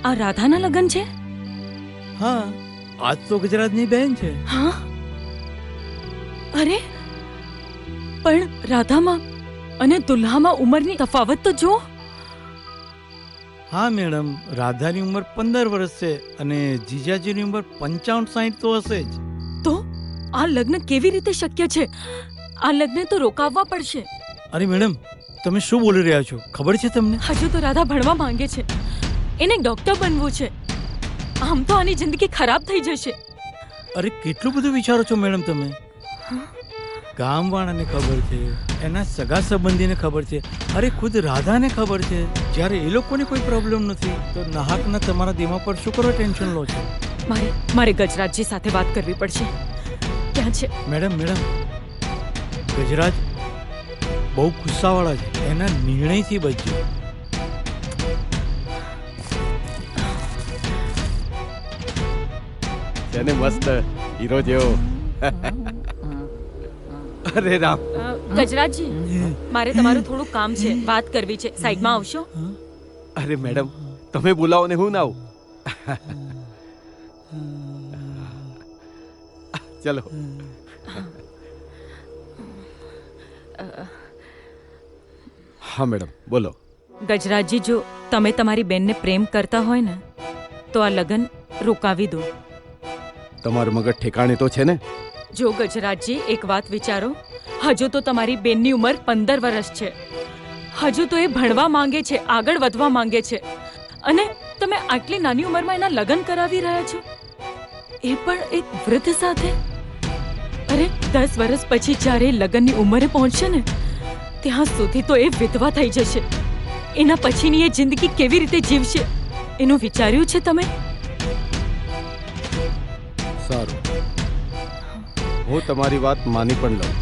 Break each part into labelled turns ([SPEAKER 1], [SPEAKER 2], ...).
[SPEAKER 1] આ રાધાના લગ્ન છે?
[SPEAKER 2] હા, આજ તો ગુજરાતની બહેન છે.
[SPEAKER 1] હા, અરે પણ રાધામાં અને દુલ્હામાં ઉંમરની તફાવત તો જુઓ.
[SPEAKER 2] હા મેડમ, રાધાની ઉંમર 15 વર્ષ છે અને જીજાજીની ઉંમર 55-60 તો હશે જ.
[SPEAKER 1] તો આ લગ્ન કેવી રીતે શક્ય છે? આ લગ્ન તો રોકાવવા પડશે.
[SPEAKER 2] અરે મેડમ, તમે શું બોલી રહ્યા છો? ખબર છે તમને?
[SPEAKER 1] હજુ તો રાધા ભણવા માંગે છે, એને ડોક્ટર બનવું છે. આમ તો આની જિંદગી ખરાબ થઈ જશે.
[SPEAKER 2] અરે કેટલું બધું વિચારો છો મેડમ તમે. ગામવાળાને ખબર છે, એના સગા સંબંધીને ખબર છે, અરે ખુદ રાધાને ખબર છે. જ્યારે એ લોકોને કોઈ પ્રોબ્લેમ નથી તો નાહકના તમારા દિમાગ પર શું કરો ટેન્શન લો છો?
[SPEAKER 1] મારે ગજરાજજી સાથે વાત કરવી પડશે. ક્યાં છે?
[SPEAKER 2] મેડમ, ગજરાજ બહુ ગુસ્સાવાળા છે, એના નિર્ણયથી બચજો.
[SPEAKER 3] તેને મસ્ત હીરો જેવો. અરે રામ.
[SPEAKER 1] ગજરાજજી, મારે તમારું થોડું કામ છે, વાત કરવી છે. સાઈડમાં આવશો?
[SPEAKER 3] અરે મેડમ, તમે બોલાવો ને હું ના આવું. ચલો. હા મેડમ, બોલો.
[SPEAKER 1] ગજરાજજી, જો તમે તમારી બેનને પ્રેમ કરતા હોય ને તો આ લગ્ન રોકાવી દો.
[SPEAKER 3] તમારું મગજ ઠેકાણે તો છે ને?
[SPEAKER 1] જો ગજરાજજી, એક વાત વિચારો. હજુ તો તમારી બેનની ઉંમર 15 વર્ષ છે. હજુ તો એ ભણવા માંગે છે, આગળ વધવા માંગે છે, અને તમે આટલી નાની ઉંમરમાં એના લગ્ન કરાવી રહ્યા છો, એ પણ એક વૃદ્ધ સાથે. અરે 10 વર્ષ પછી જ્યારે એ લગ્નની ઉંમરે પહોંચશે ને ત્યાં સુધી તો એ વિધવા થઈ જશે. એના પછીની એ જિંદગી કેવી રીતે જીવશે એનું વિચાર્યું છે તમે?
[SPEAKER 3] સારું, હું તમારી વાત માની પણ લઉં.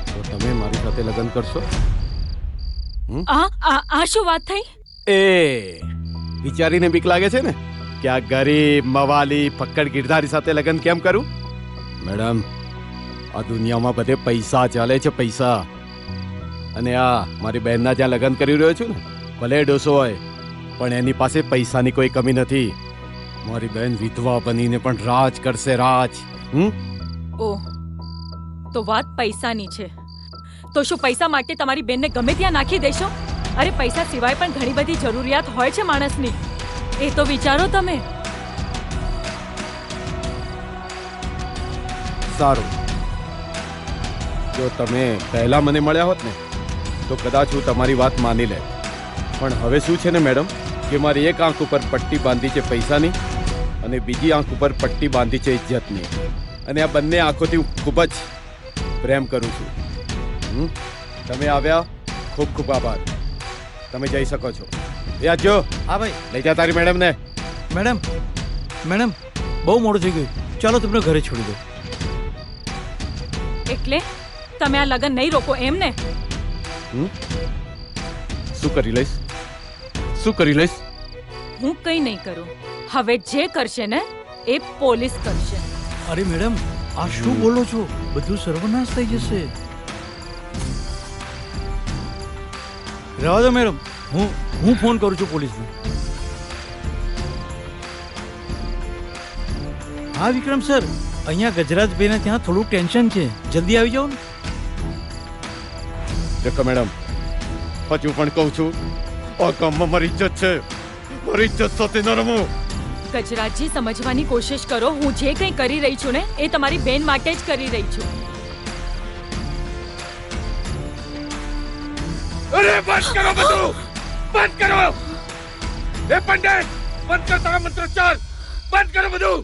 [SPEAKER 3] તો તમે મારી સાથે લગ્ન કરશો?
[SPEAKER 1] આ શું વાત થઈ?
[SPEAKER 3] એ વિચારીને બીક લાગે છે ને કે આ ગરીબ મવાલી ફક્કડ ગિરધારી સાથે લગ્ન કેમ કરું? મેડમ, આ દુનિયામાં બધે પૈસા ચાલે છે, પૈસા. અને આ મારી બહેનના જ્યાં લગ્ન કરી રહ્યો છું ને, ભલે ડોસો હોય પણ એની પાસે પૈસાની કોઈ કમી નથી. મારી બહેન વિધવા બનીને પણ રાજ કરશે, રાજ.
[SPEAKER 1] ઓહ, તો વાત પૈસાની છે. તો શું પૈસા માટે તમારી બેનને ગમે ત્યાં નાખી દેશો? અરે પૈસા સિવાય પણ ઘણી બધી જરૂરિયાત હોય છે માણસની, એ તો વિચારો તમે.
[SPEAKER 3] સારું, જો તમે પહેલા મને મળ્યા હોત ને તો કદાચ હું તમારી વાત માની લે. પણ હવે શું છે ને મેડમ, કે મારી એક આંખ ઉપર પટ્ટી બાંધી છે પૈસાની અને બીજી આંખ ઉપર પટ્ટી બાંધી છે ઇજ્જતની. અને આ બંને આંખોથી હું ખૂબ જ પ્રેમ કરું છું. તમે આવ્યા, ખૂબ ખૂબ આભાર. તમે જઈ શકો છો. યાદ જો.
[SPEAKER 2] હા ભાઈ,
[SPEAKER 3] લઈ જા તારી મેડમને.
[SPEAKER 2] મેડમ, બહુ મોડું થઈ ગયું, ચાલો તમને ઘરે છોડી દો.
[SPEAKER 1] એટલે તમે આ લગ્ન નહીં રોકો એમ ને?
[SPEAKER 3] શું કરી લઈશ?
[SPEAKER 1] હું કંઈ નહીં કરું. હવે જે કરશે ને એ પોલીસ કરશે.
[SPEAKER 2] અરે મેડમ, આ શું બોલો છો? બધું સર્વનાશ થઈ જશે. રહેવા દો મેડમ, હું ફોન કરું છું પોલીસને. હા વિક્રમ સર, અહીંયા ગજરાજભાઈને ત્યાં થોડું ટેન્શન છે, જલ્દી આવી જાઓ ને.
[SPEAKER 3] દેખો મેડમ, હજુ પણ કહું છું, આ ગામમાં મારી ઇજ્જત છે, મારી ઇજ્જત સાથે ન રમો.
[SPEAKER 1] ગજરાજજી, સમજવાની કોશિશ કરો. હું જે કંઈ કરી રહી છું ને એ તમારી બેન માટે જ કરી રહી છું.
[SPEAKER 3] અરે બંધ કરો બધું, બંધ કરો. એ પંડિત, બંધ કર તારા મંત્રોચ્ચાર, બંધ કરો બધું.